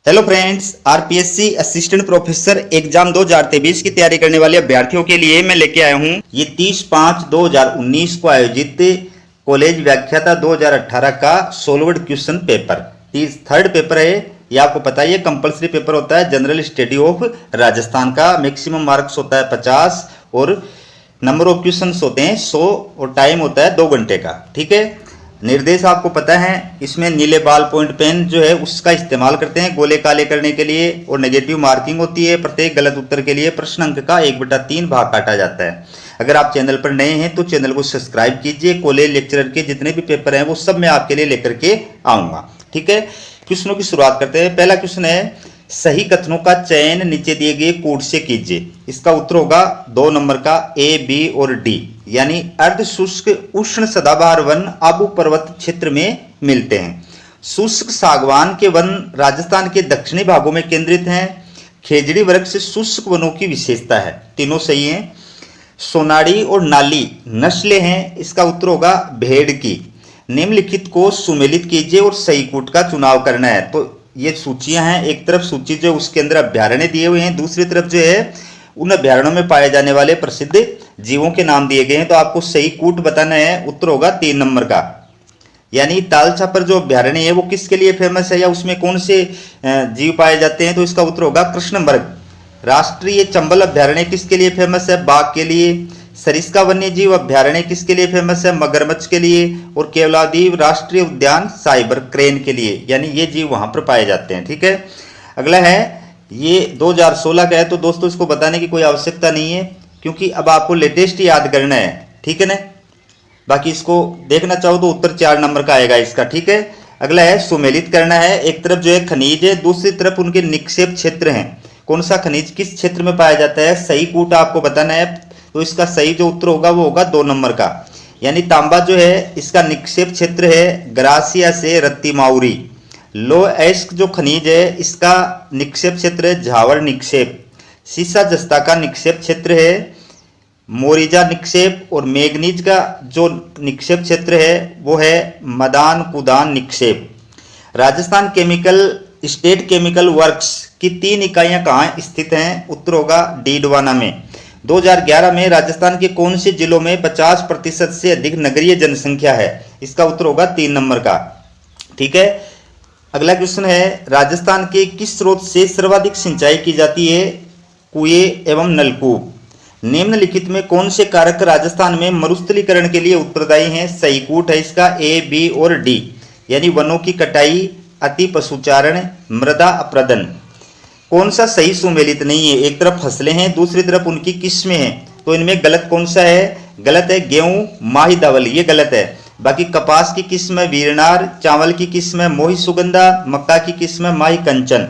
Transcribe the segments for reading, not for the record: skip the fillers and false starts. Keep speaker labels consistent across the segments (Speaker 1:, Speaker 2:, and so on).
Speaker 1: Hello friends, RPSC assistant professor exam 2023 की तैयारी करने वाले अभ्यर्थियों के लिए मैं लेके आया हूं ये 30/5/2019 को आयोजित कॉलेज व्याख्याता 2018 का solved question paper. Third paper है। ये आपको पता है, ये कंपलसरी पेपर होता है। जनरल स्टडी ऑफ राजस्थान का मैक्सिमम मार्क्स होता है 50 और नंबर ऑफ क्वेश्चन होते हैं 100 और टाइम होता है 2 घंटे का। ठीक है। निर्देश आपको पता है, इसमें नीले बाल पॉइंट पेन जो है उसका इस्तेमाल करते हैं गोले काले करने के लिए, और नेगेटिव मार्किंग होती है। प्रत्येक गलत उत्तर के लिए प्रश्न अंक का 1/3 भाग काटा जाता है। अगर आप चैनल पर नए हैं तो चैनल को सब्सक्राइब कीजिए। कॉलेज लेक्चरर के जितने भी पेपर हैं वो सब मैं आपके लिए लेकर के आऊँगा। ठीक है। क्वेश्चनों की शुरुआत करते हैं। पहला क्वेश्चन है, सही कथनों का चयन नीचे दिए गए कोड से कीजिए। इसका उत्तर होगा 2 नंबर का ए, बी और डी। यानी अर्ध शुष्क उष्ण सदाबहार वन आबू पर्वत क्षेत्र में मिलते हैं। शुष्क सागवान के वन राजस्थान के दक्षिणी भागों में केंद्रित हैं। खेजड़ी वृक्ष से शुष्क वनों की विशेषता है। तीनों सही हैं। सोनाड़ी और नाली नस्लें हैं। इसका उत्तर होगा भेड़ की। निम्नलिखित को सुमेलित कीजिए और सही कूट का चुनाव करना है। तो ये सूचियां हैं। एक तरफ सूची जो उसके अंदर अभ्यारण्य दिए हुए हैं, दूसरी तरफ जो है उन अभ्यारण्यों में पाए जाने वाले प्रसिद्ध जीवों के नाम दिए गए हैं। तो आपको सही कूट बताना है। उत्तर होगा 3 नंबर का। यानी तालछापर जो अभ्यारण्य है वो किसके लिए फेमस है या उसमें कौन से जीव पाए जाते हैं? तो इसका उत्तर होगा कृष्णमृग। राष्ट्रीय चंबल अभ्यारण्य किसके लिए फेमस है? बाघ के लिए। सरिस्का वन्य जीव अभ्यारण्य किसके लिए फेमस है? मगरमच्छ के लिए। और केवलादीव राष्ट्रीय उद्यान साइबर क्रेन के लिए। यानी ये जीव वहां पर पाए जाते हैं। ठीक है। अगला है, ये 2016 का है तो दोस्तों इसको बताने की कोई आवश्यकता नहीं है, क्योंकि अब आपको लेटेस्ट याद करना है। ठीक है ना। बाकी इसको देखना चाहो तो उत्तर 4 नंबर का आएगा इसका। ठीक है। अगला है, सुमेलित करना है। एक तरफ जो है खनिज है, दूसरी तरफ उनके निक्षेप क्षेत्र हैं। कौन सा खनिज किस क्षेत्र में पाया जाता है? सही कूट आपको बताना है। तो इसका सही जो उत्तर होगा वो होगा 2 नंबर का। यानी तांबा जो है इसका निक्षेप क्षेत्र है ग्रासिया से रत्तीमाउरी। लो एस्क जो खनिज है इसका निक्षेप क्षेत्र है झावर निक्षेप। सीसा जस्ता का निक्षेप क्षेत्र है मोरिजा निक्षेप। और मैग्नीज का जो निक्षेप क्षेत्र है वो है मदान कुदान निक्षेप। Rajasthan chemical state chemical works की 3 इकाइयां कहाँ स्थित हैं? उत्तर होगा डीडवाना में। 2011 में राजस्थान के कौन से जिलों में 50% से अधिक नगरीय जनसंख्या है? इसका उत्तर होगा 3 नंबर का। ठीक है। अगला क्वेश्चन है, राजस्थान के किस स्रोत से सर्वाधिक सिंचाई की जाती है? कुएं एवं नलकूप। निम्नलिखित में कौन से कारक राजस्थान में मरुस्थलीकरण के लिए उत्तरदायी हैं? सही कूट है इसका ए, बी और डी। यानी वनों की कटाई, अति पशुचारण, मृदा अपरदन। कौन सा सही सुमेलित नहीं है? एक तरफ फसलें हैं, दूसरी तरफ उनकी किस्में हैं। तो इनमें गलत कौन सा है? गलत है गेहूं माही धवल, ये गलत है। बाकी कपास की किस्म है वीरनार, चावल की किस्म है मोही सुगंधा, मक्का की किस्म है माही कंचन।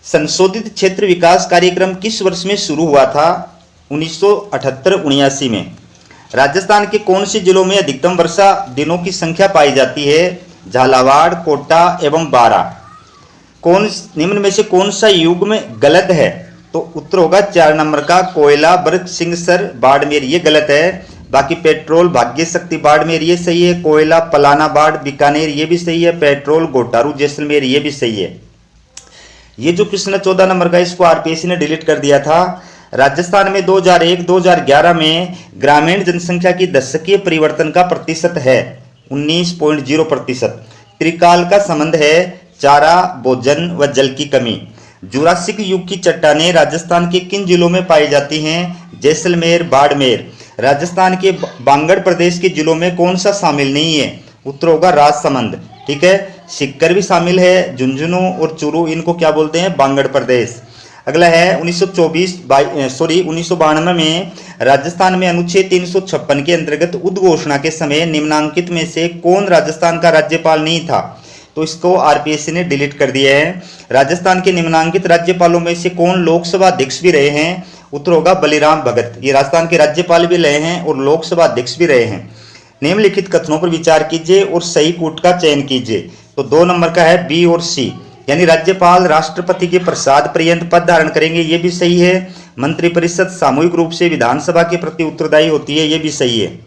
Speaker 1: संशोधित क्षेत्र विकास कार्यक्रम किस वर्ष में शुरू हुआ था? 1978-79 में। राजस्थान के कौन से जिलों में अधिकतम वर्षा दिनों की संख्या पाई जाती है? झालावाड़, कोटा एवं बारा। कौन निम्न में से कौन सा युग्म गलत है? तो उत्तर होगा 4 नंबर का कोयला बर्ग सिंहसर बाड़मेर, ये गलत है। बाकी पेट्रोल भाग्य शक्ति बाड़मेर ये सही है। कोयला पलाना बाड़ बीकानेर ये भी सही है। पेट्रोल गोटारू जैसलमेर ये भी सही है। ये जो क्वेश्चन है 14 नंबर का, इसको आरपीएससी ने डिलीट कर दिया था। राजस्थान में 2001-2011 में ग्रामीण जनसंख्या की दशकीय परिवर्तन का प्रतिशत है 19.0%। त्रिकाल का संबंध है चारा, भोजन व जल की कमी। जुरासिक युग की चट्टानें राजस्थान के किन जिलों में पाई जाती हैं? जैसलमेर, बाड़मेर। राजस्थान के बांगड़ प्रदेश के जिलों में कौन सा शामिल नहीं है? उत्तर होगा राजसमंद। ठीक है। सिक्कर भी शामिल है। झुंझुनू और चूरू इनको क्या बोलते हैं? बांगड़ प्रदेश। अगला है 1992 में राजस्थान में अनुच्छेद 356 के अंतर्गत उद्घोषणा के समय निम्नांकित में से कौन राजस्थान का राज्यपाल नहीं था? तो इसको आरपीएससी ने डिलीट कर दिया है। राजस्थान के निम्नांकित राज्यपालों में से कौन लोकसभा अध्यक्ष भी रहे हैं? उत्तर होगा बलिराम भगत। ये राजस्थान के राज्यपाल भी रहे हैं और लोकसभा अध्यक्ष भी रहे हैं। निम्नलिखित कथनों पर विचार कीजिए और सही कूट का चयन कीजिए। तो 2 नंबर का है बी और सी। यानी राज्यपाल राष्ट्रपति के प्रसाद पर्यंत पद धारण करेंगे, ये भी सही है। मंत्रिपरिषद सामूहिक रूप से विधानसभा के प्रति उत्तरदायी होती है, ये भी सही है।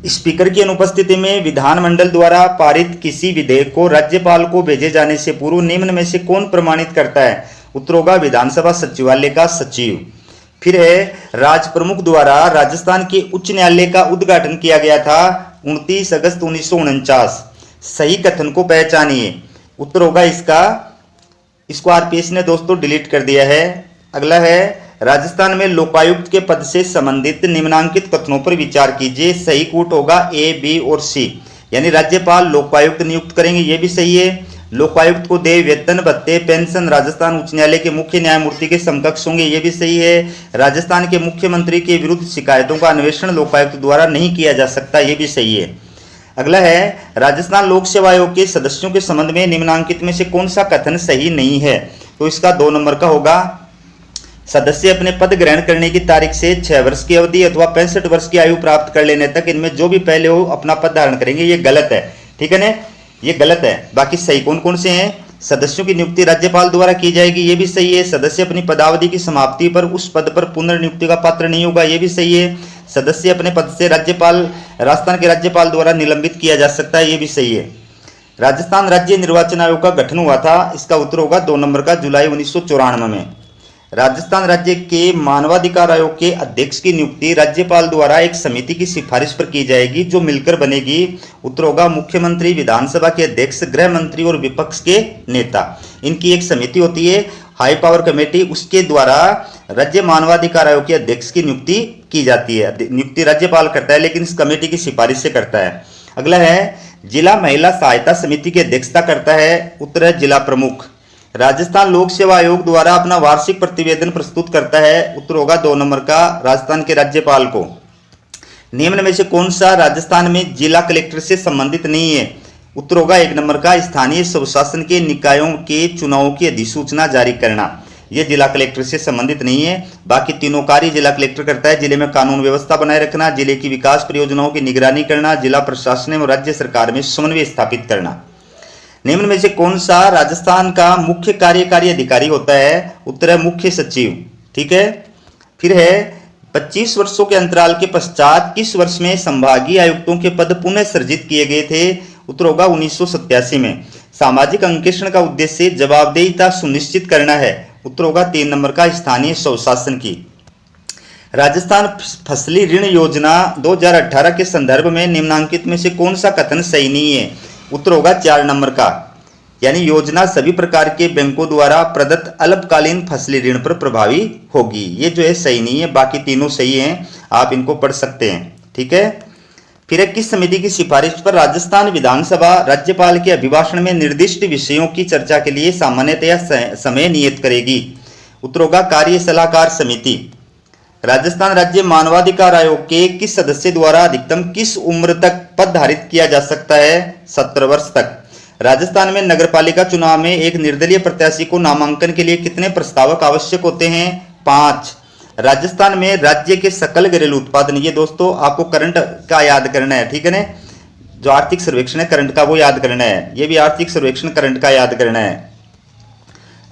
Speaker 1: स्पीकर की अनुपस्थिति में विधानमंडल द्वारा पारित किसी विधेयक को राज्यपाल को भेजे जाने से पूर्व निम्न में से कौन प्रमाणित करता है? उत्तर होगा विधानसभा सचिवालय का सचिव। फिर है राज प्रमुख द्वारा राजस्थान के उच्च न्यायालय का उद्घाटन किया गया था 29 अगस्त 1949। सही कथन को पहचानिए। उत्तर होगा इसको आरपीएस ने दोस्तों डिलीट कर दिया है। अगला है राजस्थान में लोकायुक्त के पद से संबंधित निम्नांकित कथनों पर विचार कीजिए। सही कूट होगा ए, बी और सी, यानी राज्यपाल लोकायुक्त नियुक्त करेंगे, ये भी सही है। लोकायुक्त को देय वेतन भत्ते पेंशन राजस्थान उच्च न्यायालय के मुख्य न्यायमूर्ति के समकक्ष होंगे, ये भी सही है। राजस्थान के मुख्यमंत्री के विरुद्ध शिकायतों का अन्वेषण लोकायुक्त द्वारा नहीं किया जा सकता, ये भी सही है। अगला है राजस्थान लोक सेवा आयोग के सदस्यों के संबंध में निम्नांकित में से कौन सा कथन सही नहीं है? तो इसका 2 नंबर का होगा सदस्य अपने पद ग्रहण करने की तारीख से 6 वर्ष की अवधि अथवा 65 वर्ष की आयु प्राप्त कर लेने तक इनमें जो भी पहले हो अपना पद धारण करेंगे, ये गलत है। ठीक है ना, ये गलत है। बाकी सही कौन कौन से हैं? सदस्यों की नियुक्ति राज्यपाल द्वारा की जाएगी, ये भी सही है। सदस्य अपनी पदावधि की समाप्ति पर उस पद पर पुनर्नियुक्ति का पात्र नहीं होगा, ये भी सही है। सदस्य अपने पद से राजस्थान के राज्यपाल द्वारा निलंबित किया जा सकता है, ये भी सही है। राजस्थान राज्य निर्वाचन आयोग का गठन हुआ था, इसका उत्तर होगा 2 नंबर का जुलाई 1994 में। राजस्थान राज्य के मानवाधिकार आयोग के अध्यक्ष की नियुक्ति राज्यपाल द्वारा एक समिति की सिफारिश पर की जाएगी जो मिलकर बनेगी। उत्तर होगा मुख्यमंत्री, विधानसभा के अध्यक्ष, गृह मंत्री और विपक्ष के नेता, इनकी एक समिति होती है हाई पावर कमेटी, उसके द्वारा राज्य मानवाधिकार आयोग के अध्यक्ष की नियुक्ति की जाती है। नियुक्ति राज्यपाल करता है लेकिन इस कमेटी की सिफारिश से करता है। अगला है जिला महिला सहायता समिति की अध्यक्षता करता है, उत्तर है जिला प्रमुख। राजस्थान लोक सेवा आयोग द्वारा अपना वार्षिक प्रतिवेदन प्रस्तुत करता है, उत्तर होगा 2 नंबर का राजस्थान के राज्यपाल को। निम्न में से कौन सा राजस्थान में जिला कलेक्टर से संबंधित नहीं है? उत्तर होगा 1 नंबर का स्थानीय स्वशासन के निकायों के चुनावों की अधिसूचना जारी करना, यह जिला कलेक्टर से संबंधित नहीं है। बाकी तीनों कार्य जिला कलेक्टर करता है। जिले में कानून व्यवस्था बनाए रखना, जिले की विकास परियोजनाओं की निगरानी करना, जिला प्रशासन एवं राज्य सरकार में समन्वय स्थापित करना। निम्न में से कौन सा राजस्थान का मुख्य कार्यकारी अधिकारी होता है? उत्तर है मुख्य सचिव। ठीक है। फिर है 25 वर्षों के अंतराल के पश्चात किस वर्ष में संभागीय आयुक्तों के पद पुनः सृजित किए गए थे? उत्तर होगा 1987 में। सामाजिक अंकेक्षण का उद्देश्य जवाबदेहिता सुनिश्चित करना है, उत्तर होगा 3 नंबर का स्थानीय स्वशासन की। राजस्थान फसली ऋण योजना 2018 के संदर्भ में निम्नांकित में से कौन सा कथन सही नहीं है? उत्तर होगा 4 नंबर का, यानी योजना सभी प्रकार के बैंकों द्वारा प्रदत्त अल्पकालीन फसली ऋण पर प्रभावी होगी, ये जो है सही नहीं है। बाकी तीनों सही हैं, आप इनको पढ़ सकते हैं। ठीक है। फिर है किस समिति की सिफारिश पर राजस्थान विधानसभा राज्यपाल के अभिभाषण में निर्दिष्ट विषयों की चर्चा के लिए सामान्यतया समय नियत करेगी? उत्तर होगा कार्य सलाहकार समिति। राजस्थान राज्य मानवाधिकार आयोग के किस सदस्य द्वारा अधिकतम किस उम्र तक पद धारित किया जा सकता है? 17 वर्ष तक। राजस्थान में नगरपालिका चुनाव में एक निर्दलीय प्रत्याशी को नामांकन के लिए कितने प्रस्तावक आवश्यक होते हैं? 5। राजस्थान में राज्य के सकल घरेलू उत्पादन, ये दोस्तों आपको करंट का याद करना है। ठीक है ना, जो आर्थिक सर्वेक्षण है करंट का वो याद करना है, ये भी आर्थिक सर्वेक्षण करंट का याद करना है।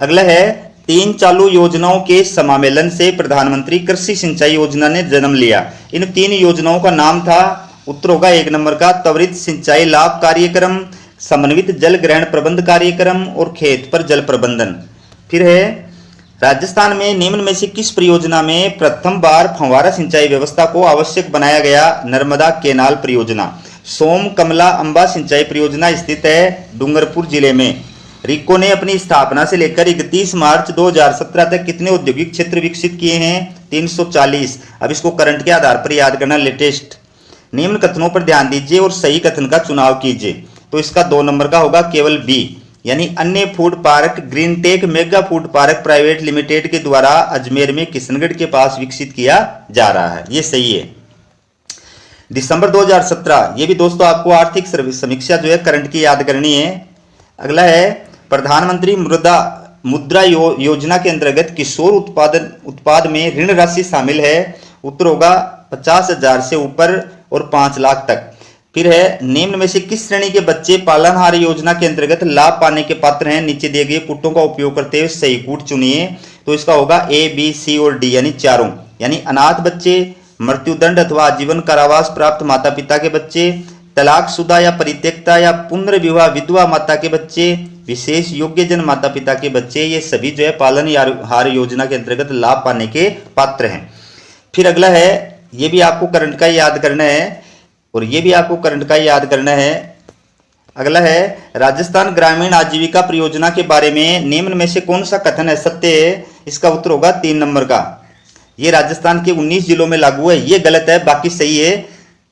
Speaker 1: अगला है 3 चालू योजनाओं के समामेलन से प्रधानमंत्री कृषि सिंचाई योजना ने जन्म लिया। इन 3 योजनाओं का नाम था, उत्तर होगा 1 नंबर का त्वरित सिंचाई लाभ कार्यक्रम, समन्वित जल ग्रहण प्रबंध कार्यक्रम और खेत पर जल प्रबंधन। फिर है राजस्थान में निम्न में से किस परियोजना में प्रथम बार फव्वारा सिंचाई व्यवस्था को आवश्यक बनाया गया? नर्मदा केनाल परियोजना। सोम कमला अंबा सिंचाई परियोजना स्थित है डूंगरपुर जिले में। रिको ने अपनी स्थापना से लेकर 31 मार्च 2017 तक कितने औद्योगिक क्षेत्र विकसित किए हैं? 340। अब इसको करंट के आधार पर याद करना, लेटेस्ट। निम्न कथनों पर ध्यान दीजिए और सही कथन का चुनाव कीजिए। तो इसका 2 नंबर का होगा केवल बी, यानी अन्य food park green tech mega food park private limited के द्वारा अजमेर में किशनगढ़ के पास विकसित किया जा रहा है, ये सही है। दिसंबर 2017, ये भी दोस्तों आपको आर्थिक समीक्षा जो है करंट की याद करनी है। अगला है प्रधानमंत्री मुद्रा योजना के अंतर्गत किशोर उत्पाद में ऋण राशि शामिल है? उत्तर होगा 50,000 से ऊपर और 5 लाख तक। फिर है निम्न में से किस श्रेणी के बच्चे पालनहार योजना के अंतर्गत लाभ पाने के पात्र हैं? नीचे दिए गए कूटों का उपयोग करते हुए सही कूट चुनिए। तो इसका होगा ए, बी, सी और डी, यानी चारों, यानी अनाथ बच्चे, मृत्युदंड अथवा आजीवन कारावास प्राप्त माता पिता के बच्चे, तलाकशुदा या परित्यक्ता या पुनर्विवाह विधवा माता के बच्चे, विशेष योग्यजन माता पिता के बच्चे, ये सभी जो है पालनहार योजना के अंतर्गत लाभ पाने के पात्र हैं। फिर अगला है, ये भी आपको करंट का याद करना है, और ये भी आपको करंट का याद करना है। अगला है, राजस्थान ग्रामीण आजीविका परियोजना के बारे में निम्न में से कौन सा कथन है सत्य है? इसका उत्तर होगा 3 नंबर का। ये राजस्थान के 19 जिलों में लागू है, ये गलत है, बाकी सही है।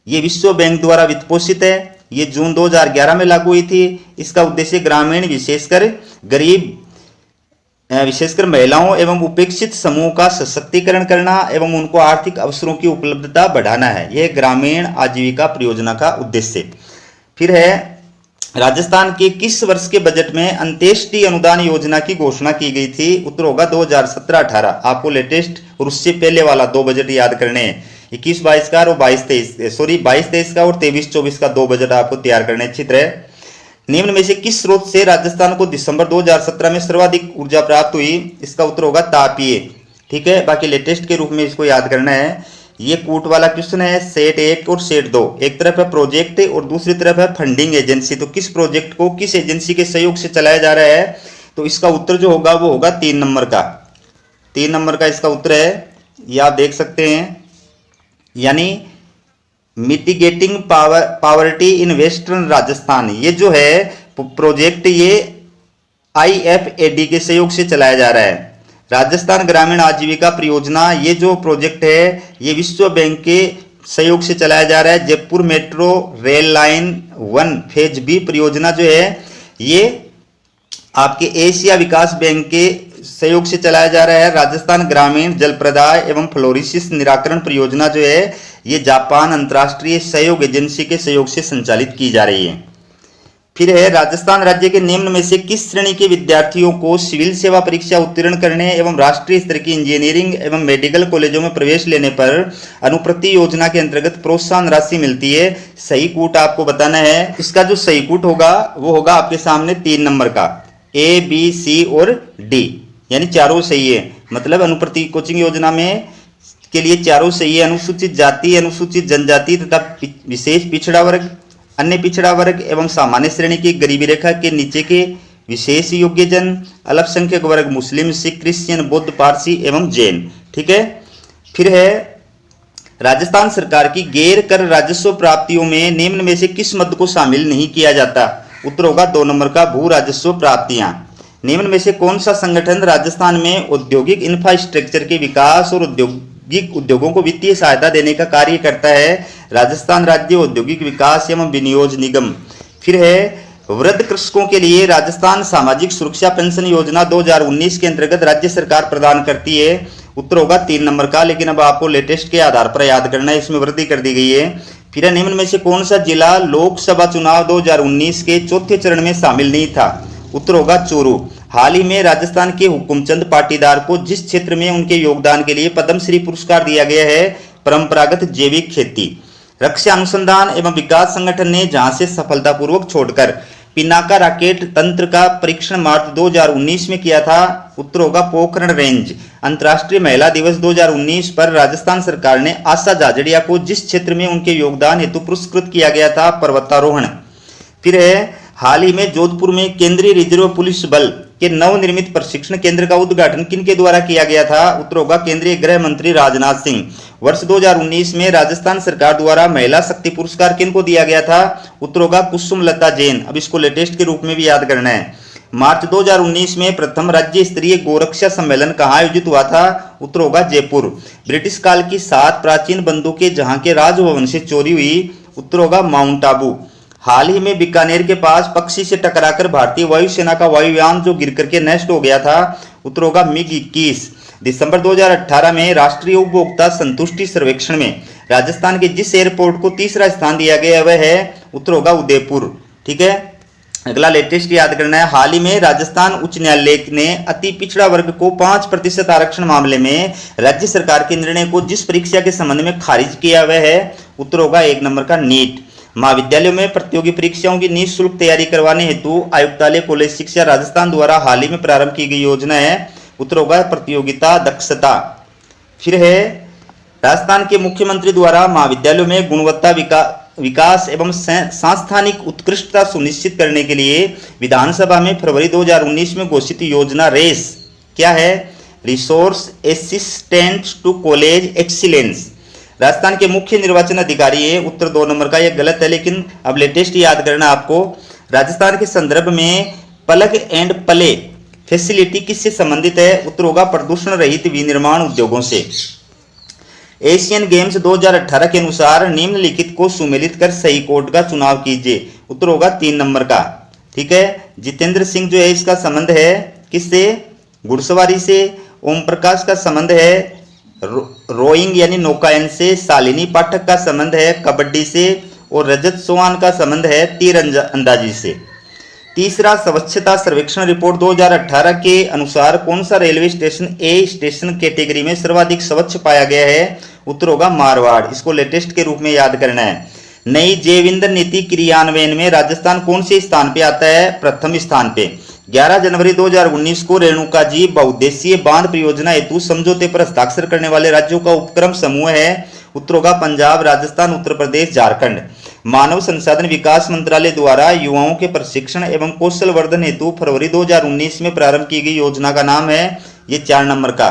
Speaker 1: ये विश्व बैंक द्वारा वित्त पोषित है, ये जून 2011 में लागू हुई थी। इसका उद्देश्य ग्रामीण विशेषकर गरीब विशेषकर महिलाओं एवं उपेक्षित समूह का सशक्तिकरण करना एवं उनको आर्थिक अवसरों की उपलब्धता बढ़ाना है। यह ग्रामीण आजीविका परियोजना का उद्देश्य। फिर है, राजस्थान के किस वर्ष के बजट में अंत्येष्टि अनुदान योजना की घोषणा की गई थी? उत्तर होगा 2017-18। आपको लेटेस्ट और उससे पहले वाला 2 बजट याद करने हैं, 21-22 का और 22-23 का और 23-24 का 2 बजट आपको तैयार करने अच्छी तरह। निम्न में से किस स्रोत से राजस्थान को दिसंबर 2017 में सर्वाधिक ऊर्जा प्राप्त हुई? इसका उत्तर होगा तापीय। ठीक है, बाकी लेटेस्ट के रूप में इसको याद करना है। ये कूट वाला क्वेश्चन है, सेट 1 और सेट 2। एक तरफ है प्रोजेक्ट और दूसरी तरफ है फंडिंग एजेंसी। तो किस प्रोजेक्ट को किस एजेंसी के सहयोग से चलाया जा रहा है? तो इसका उत्तर जो होगा वो होगा 3 नंबर का। 3 नंबर का इसका उत्तर है, ये आप देख सकते हैं, यानी mitigating poverty in western Rajasthan. ये जो है प्रोजेक्ट ये IFAD के सहयोग से चलाया जा रहा है। राजस्थान ग्रामीण आजीविका परियोजना, ये जो प्रोजेक्ट है ये विश्व बैंक के सहयोग से चलाया जा रहा है। Jaipur metro rail line 1 phase B परियोजना जो है ये आपके एशिया विकास बैंक के सहयोग से चलाया जा रहा है। राजस्थान ग्रामीण जल प्रदाय एवं फ्लोरिसिस निराकरण परियोजना जो है ये जापान अंतर्राष्ट्रीय सहयोग एजेंसी के सहयोग से संचालित की जा रही है। फिर है, राजस्थान राज्य के निम्न में से किस श्रेणी के विद्यार्थियों को सिविल सेवा परीक्षा उत्तीर्ण करने एवं राष्ट्रीय स्तर की इंजीनियरिंग एवं मेडिकल कॉलेजों में प्रवेश लेने पर अनुप्रति योजना के अंतर्गत प्रोत्साहन राशि मिलती है? सही कूट आपको बताना है। इसका जो सही कूट होगा वो होगा आपके सामने 3 नंबर का, A, B, C और D, यानी चारों सही है। मतलब अनुप्रति कोचिंग योजना में के लिए चारों सही है। अनुसूचित जाति, अनुसूचित जनजाति तथा विशेष पिछड़ा वर्ग, अन्य पिछड़ा वर्ग एवं सामान्य श्रेणी की गरीबी रेखा के नीचे के विशेष योग्य जन, अल्पसंख्यक वर्ग मुस्लिम, सिख, क्रिश्चियन, बौद्ध, पारसी एवं जैन। ठीक है। फिर है, राजस्थान सरकार की गैर कर राजस्व प्राप्तियों में निम्न में से किस मद को शामिल नहीं किया जाता? उत्तर होगा 2 नंबर का, भू राजस्व प्राप्तियां। निम्न में से कौन सा संगठन राजस्थान में औद्योगिक इंफ्रास्ट्रक्चर के विकास और उद्योगों को वित्तीय सहायता देने का कार्य करता है? राजस्थान राज्य औद्योगिक विकास एवं विनियोग निगम। फिर है, वृद्ध कृषकों के लिए राजस्थान सामाजिक सुरक्षा पेंशन योजना 2019 के अंतर्गत राज्य सरकार प्रदान करती है। उत्तर होगा 3 नंबर का, लेकिन अब आपको लेटेस्ट के आधार पर याद करना है, इसमें वृद्धि कर दी गई है। फिर निम्न में से कौन सा जिला लोकसभा चुनाव 2019 के चौथे चरण में शामिल नहीं था? उत्तर होगा चूरू। हाल ही में राजस्थान के हुकुमचंद पाटीदार को जिस क्षेत्र में उनके योगदान के लिए पद्मश्री पुरस्कार दिया गया है, परंपरागत जैविक खेती। रक्षा अनुसंधान एवं विकास संगठन ने जहां से सफलतापूर्वक छोड़कर पिनाका रॉकेट तंत्र का परीक्षण मार्च 2019 में किया था? उत्तर होगा पोखरण रेंज। अंतर्राष्ट्रीय महिला दिवस 2019 पर राजस्थान सरकार ने आशा जाजड़िया को जिस क्षेत्र में उनके योगदान हेतु पुरस्कृत किया गया था? पर्वतारोहण। फिर है, हाल ही में जोधपुर में केंद्रीय रिजर्व पुलिस बल के नवनिर्मित प्रशिक्षण केंद्र का उद्घाटन किनके द्वारा किया गया था? उत्तर होगा केंद्रीय गृह मंत्री राजनाथ सिंह। वर्ष 2019 में राजस्थान सरकार द्वारा महिला शक्ति पुरस्कार किनको दिया गया था? उत्तर होगा कुसुम लता जैन। अब इसको लेटेस्ट के रूप में भी याद करना है। मार्च 2019 में प्रथम राज्य स्तरीय गोरक्षा सम्मेलन कहाँ आयोजित हुआ था? उत्तर होगा जयपुर। ब्रिटिश काल की 7 प्राचीन बंदूकें जहां के राजभवन से चोरी हुई? उत्तर होगा माउंट आबू। हाल ही में बीकानेर के पास पक्षी से टकराकर भारतीय वायुसेना का वायुयान जो गिर करके नष्ट हो गया था? उत्तर होगा MiG-21। दिसंबर 2018 में राष्ट्रीय उपभोक्ता संतुष्टि सर्वेक्षण में राजस्थान के जिस एयरपोर्ट को तीसरा स्थान दिया गया वह है? उत्तर होगा उदयपुर। ठीक है। अगला लेटेस्ट याद करना है। हाल ही में राजस्थान उच्च न्यायालय ने अति पिछड़ा वर्ग को 5% आरक्षण मामले में राज्य सरकार के निर्णय को जिस परीक्षा के संबंध में खारिज किया वह है? उत्तर होगा 1 नंबर का नीट। महाविद्यालयों में प्रतियोगी परीक्षाओं की निःशुल्क तैयारी करवाने हेतु आयुक्तालय कॉलेज शिक्षा राजस्थान द्वारा हाल ही में प्रारंभ की गई योजना है। उत्तर होगा प्रतियोगिता दक्षता। फिर है, राजस्थान के मुख्यमंत्री द्वारा महाविद्यालयों में गुणवत्ता विकास एवं सांस्थानिक उत्कृष्टता सुनिश्चित करने के लिए विधानसभा में फरवरी 2019 में घोषित योजना रेस क्या है? Resource assistant to college excellence. Rajasthan के मुख्य निर्वाचन अधिकारी है। उत्तर 2 नंबर का, यह गलत है, लेकिन अब लेटेस्ट याद करना आपको। राजस्थान के संदर्भ में प्लग एंड प्ले फैसिलिटी किससे संबंधित है? उत्तर होगा प्रदूषण रहित विनिर्माण उद्योगों से। एशियन गेम्स 2018 के अनुसार निम्नलिखित को सुमेलित कर सही कोड का चुनाव कीजिए। उत्तर होगा 3 नंबर का। ठीक है, जितेंद्र सिंह जो है इसका संबंध है किससे? घुड़सवारी से। ओम प्रकाश का संबंध है रोइंग यानी नौकायन से। शालिनी पाठक का संबंध है कबड्डी से। और रजत चौहान का संबंध है तीर अंदाजी से। तीसरा, स्वच्छता सर्वेक्षण रिपोर्ट 2018 के अनुसार कौन सा रेलवे स्टेशन ए स्टेशन कैटेगरी में सर्वाधिक स्वच्छ पाया गया है? उत्तर होगा मारवाड़। इसको लेटेस्ट के रूप में याद करना है। नई जैव ईंधन नीति क्रियान्वयन में राजस्थान कौन से स्थान पे आता है? प्रथम स्थान पे। 11 जनवरी 2019 को रेणुका जी बहुउद्देशीय बांध परियोजना हेतु समझौते पर हस्ताक्षर करने वाले राज्यों का उपक्रम समूह है। उत्तर होगा पंजाब, राजस्थान, उत्तर प्रदेश, झारखंड। मानव संसाधन विकास मंत्रालय द्वारा युवाओं के प्रशिक्षण एवं कौशल वर्धन हेतु फरवरी 2019 में प्रारंभ की गई योजना का नाम है, ये 4 नंबर का।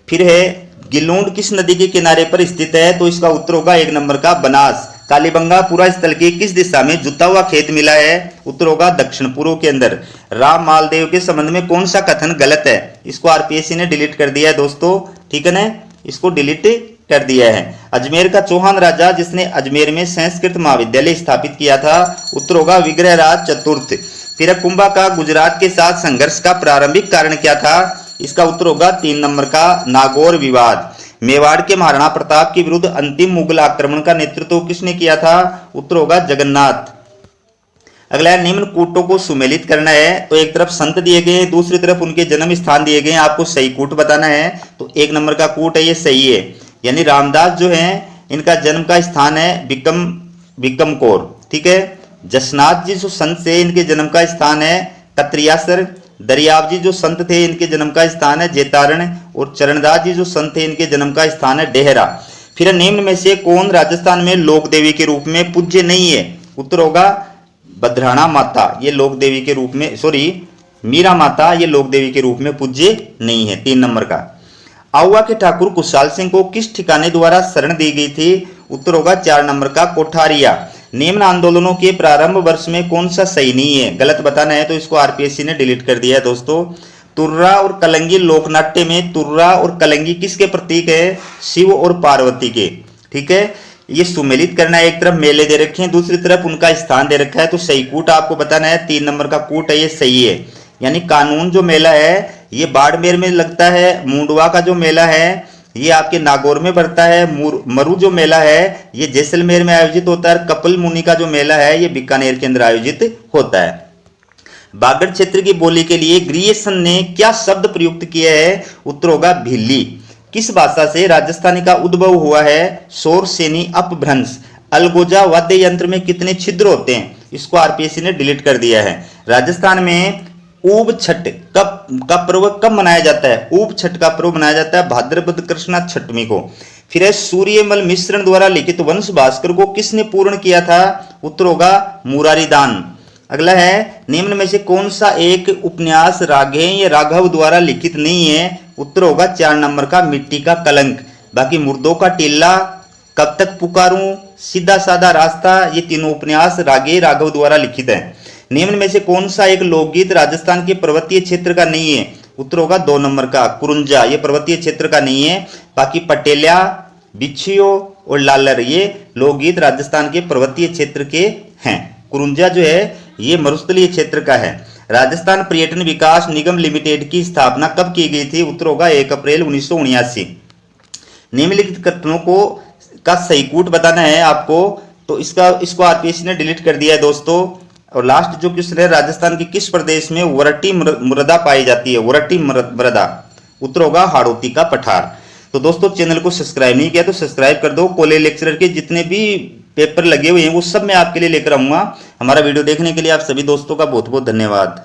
Speaker 1: फिर है गिलूंड किस नदी के किनारे पर स्थित है? तो इसका उत्तर होगा 1 नंबर का बनास। कालीबंगा पूरा स्थल की किस दिशा में जुता हुआ खेत मिला है? उत्तर होगा दक्षिण पूर्व के अंदर। राम मालदेव के संबंध में कौन सा कथन गलत है? इसको आरपीएससी ने डिलीट कर दिया है दोस्तों, ठीक है ना, इसको डिलीट कर दिया है। अजमेर का चौहान राजा जिसने अजमेर में संस्कृत महाविद्यालय स्थापित किया था? उत्तर होगा विग्रहराज चतुर्थ। फिर कुंभा का गुजरात के साथ संघर्ष का प्रारंभिक कारण क्या था? इसका उत्तर होगा 3 नंबर का नागौर विवाद। मेवाड़ के महाराणा प्रताप के विरुद्ध अंतिम मुगल आक्रमण का नेतृत्व किसने किया था? उत्तर होगा जगन्नाथ। अगला निम्न कूटों को सुमेलित करना है। तो एक तरफ संत दिए गए, दूसरी तरफ उनके जन्म स्थान दिए गए, आपको सही कूट बताना है। तो 1 नंबर का कूट है, ये सही है। यानी रामदास जो है इनका जन्म का स्थान है बिकम कौर। ठीक है, जसनाथ जी जो संत थे इनके जन्म का स्थान है कत्रियासर। दरियाव जी जो संत थे इनके जन्म का स्थान है जेतारण। और चरणदास जी जो संत थे इनके जन्म का स्थान है डेहरा। फिर निम्न में से कौन राजस्थान में लोक देवी के रूप में पूज्य नहीं है? उत्तर होगा बद्राणा माता, ये लोक देवी के रूप में, मीरा माता ये लोक देवी के रूप में पूज्य नहीं है। 3 नंबर का। आउवा के ठाकुर कुशाल सिंह को किस ठिकाने द्वारा शरण दी गई थी? उत्तर होगा 4 नंबर का कोठारिया। निम्न आंदोलनों के प्रारंभ वर्ष में कौन सा सही नहीं है? गलत बताना है, तो इसको आरपीएससी ने डिलीट कर दिया है दोस्तों। तुर्रा और कलंगी लोकनाट्य में तुर्रा और कलंगी किसके प्रतीक है? शिव और पार्वती के। ठीक है, ये सुमेलित करना है। एक तरफ मेले दे रखे हैं, दूसरी तरफ उनका स्थान दे रखा है। तो सही कूट आपको बताना है, 3 नंबर का कूट है, ये सही है। यानी कानून जो मेला है ये बाड़मेर में लगता है। मुंडवा का जो मेला है ये आपके नागौर में पड़ता है। मरु जो मेला है ये जैसलमेर में आयोजित होता है। कपिल मुनि का जो मेला है ये बीकानेर के अंदर आयोजित होता है। बागड़ क्षेत्र की बोली के लिए ग्रियर्सन ने क्या शब्द प्रयुक्त किया है? उत्तर होगा भिल्ली। किस भाषा से राजस्थानी का उद्भव हुआ है? शोर सेनी अपभ्रंश। अलगोजा वाद्य यंत्र में कितने छिद्र होते हैं? इसको आरपीएससी ने डिलीट कर दिया है। राजस्थान में ऊब छठ का पर्व कब मनाया जाता है? ऊब छठ का पर्व मनाया जाता है भाद्रपद कृष्णा छठवीं को। फिर है सूर्यमल मिश्रण द्वारा लिखित वंश भास्कर को किसने पूर्ण किया था? उत्तर होगा मुरारी दान। अगला है निम्न में से कौन सा एक उपन्यास राघेय या राघव द्वारा लिखित नहीं है? उत्तर होगा 4 नंबर का मिट्टी का कलंक। बाकी मुर्दों का टिल्ला, कब तक पुकारूं, सीधा साधा रास्ता, ये तीनों उपन्यास राघेय राघव द्वारा लिखित है। निम्न में से कौन सा एक लोकगीत राजस्थान के पर्वतीय क्षेत्र का नहीं है? उत्तर होगा 2 नंबर का कुरुंजा, ये पर्वतीय क्षेत्र का नहीं है। बाकी पटेलिया, बिछियो और लालर ये लोकगीत राजस्थान के पर्वतीय क्षेत्र के हैं। कुरुंजा जो है ये मरुस्थलीय क्षेत्र का है। राजस्थान पर्यटन विकास निगम लिमिटेड की स्थापना कब की गई थी? उत्तर होगा 1 अप्रैल 1979। निम्नलिखित कथनों को का सही कूट बताना है आपको। तो इसको आरपीएससी ने डिलीट कर दिया है दोस्तों। और लास्ट जो क्वेश्चन है, राजस्थान के किस प्रदेश में वरटी मृदा पाई जाती है? वरटी मृदा। उत्तर होगा हाड़ौती का पठार। तो दोस्तों चैनल को सब्सक्राइब नहीं किया तो सब्सक्राइब कर दो। कॉलेज लेक्चरर के जितने भी पेपर लगे हुए हैं वो सब मैं आपके लिए लेकर आऊंगा। हमारा वीडियो देखने के लिए आप सभी दोस्तों का बहुत बहुत धन्यवाद।